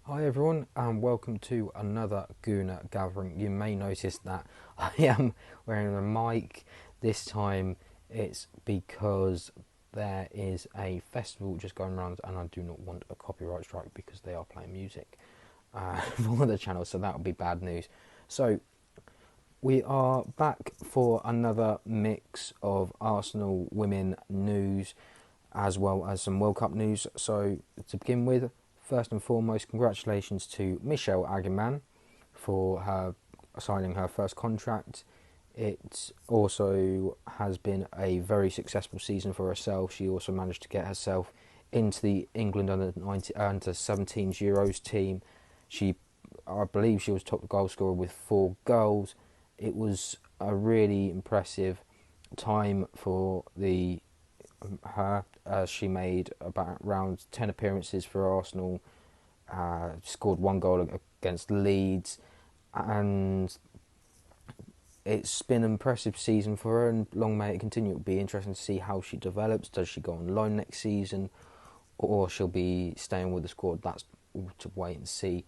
Hi everyone and welcome to another Gooner Gathering. You may notice that I am wearing a mic. This time it's because there is a festival just going around and I do not want a copyright strike because they are playing music for the channel, so that would be bad news. So we are back for another mix of Arsenal women news as well as some World Cup news. So to begin with, first and foremost, congratulations to Michelle Agerman for her signing her first contract. It also has been a very successful season for herself. She also managed to get herself into the England under 17s Euros team. I believe she was top goal scorer with 4 goals. It was a really impressive time for her. She made about around 10 appearances for Arsenal, scored 1 goal against Leeds, and it's been an impressive season for her, and long may it continue. It'll be interesting to see how she develops. Does she go on loan next season, or she'll be staying with the squad? That's all to wait and see.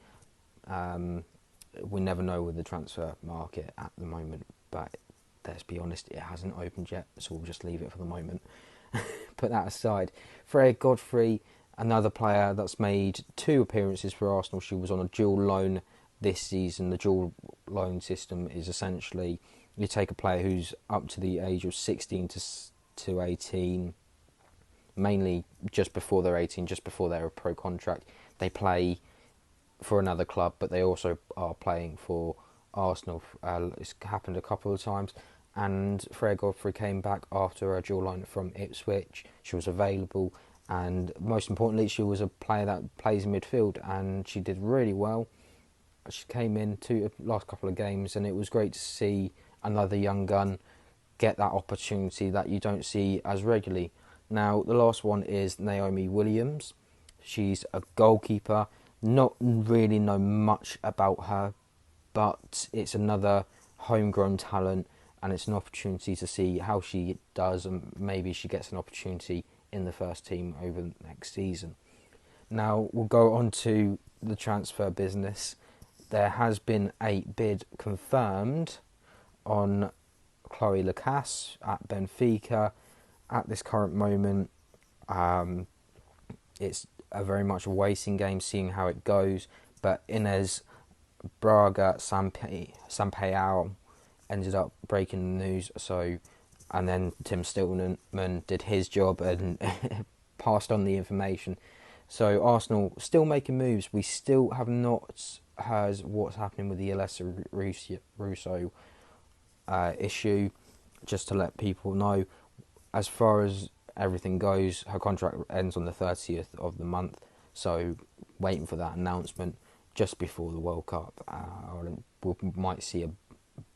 We never know with the transfer market at the moment, but let's be honest, it hasn't opened yet, so we'll just leave it for the moment. Put that aside. Freya Godfrey, another player that's made 2 appearances for Arsenal. She was on a dual loan this season. The dual loan system is essentially you take a player who's up to the age of 16 to 18, mainly just before they're 18, just before they're a pro contract. They play for another club, but they also are playing for Arsenal. It's happened a couple of times, and Freya Godfrey came back after a dual loan from Ipswich. She was available, and most importantly, she was a player that plays in midfield, and she did really well. She came in to the last couple of games, and it was great to see another young gun get that opportunity that you don't see as regularly. Now, the last one is Naomi Williams. She's a goalkeeper. Not really know much about her, but it's another homegrown talent, and it's an opportunity to see how she does, and maybe she gets an opportunity in the first team over the next season. Now we'll go on to the transfer business. There has been a bid confirmed on Chloe Lacasse at Benfica. At this current moment, it's a very much a waiting game, seeing how it goes. But Inez Braga Sampaio ended up breaking the news. And then Tim Stillman did his job and passed on the information. So Arsenal still making moves. We still have not heard what's happening with the Alessia Russo issue. Just to let people know, as far as everything goes, her contract ends on the 30th of the month, so waiting for that announcement just before the World Cup. We might see a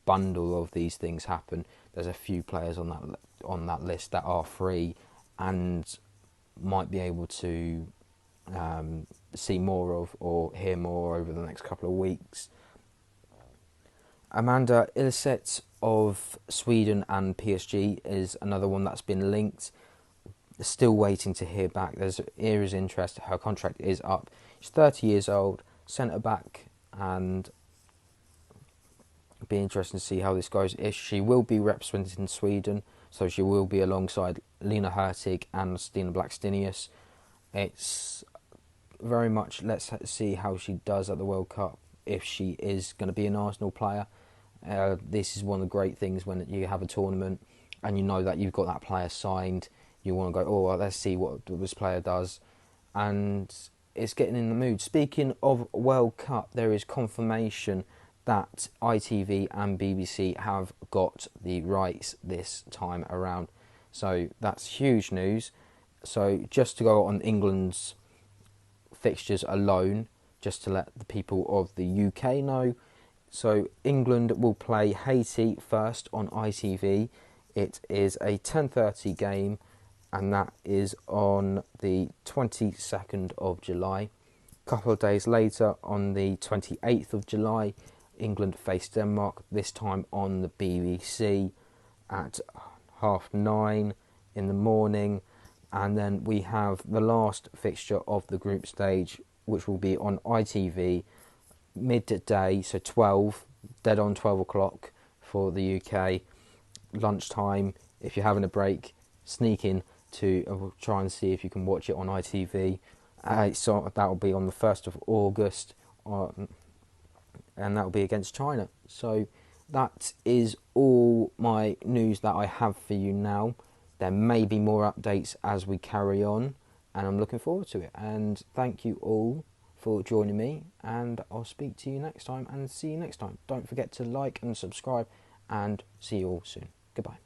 bundle of these things happen. There's a few players on that list that are free and might be able to see more of or hear more over the next couple of weeks. Amanda Ilseth of Sweden and PSG is another one that's been linked. Still waiting to hear back. There is interest. Her contract is up. She's 30 years old, centre back, and it'll be interesting to see how this goes. She will be representing Sweden, so she will be alongside Lena Hurtig and Stina Blackstenius. It's very much let's see how she does at the World Cup, if she is going to be an Arsenal player. This is one of the great things when you have a tournament and you know that you've got that player signed. You want to go, oh, well, let's see what this player does. And it's getting in the mood. Speaking of World Cup, there is confirmation that ITV and BBC have got the rights this time around. So that's huge news. So just to go on England's fixtures alone, just to let the people of the UK know. So England will play Haiti first on ITV. It is a 10:30 game, and that is on the 22nd of July. A couple of days later, on the 28th of July, England face Denmark, this time on the BBC at 9:30 in the morning. And then we have the last fixture of the group stage which will be on ITV midday, so 12, dead on 12 o'clock for the UK, lunchtime. If you're having a break, sneak in to try and see if you can watch it on ITV. So that will be on the 1st of August, and that will be against China. So that is all my news that I have for you now. There may be more updates as we carry on, and I'm looking forward to it. And thank you all for joining me, and I'll speak to you next time and see you next time. Don't forget to like and subscribe, and see you all soon. Goodbye.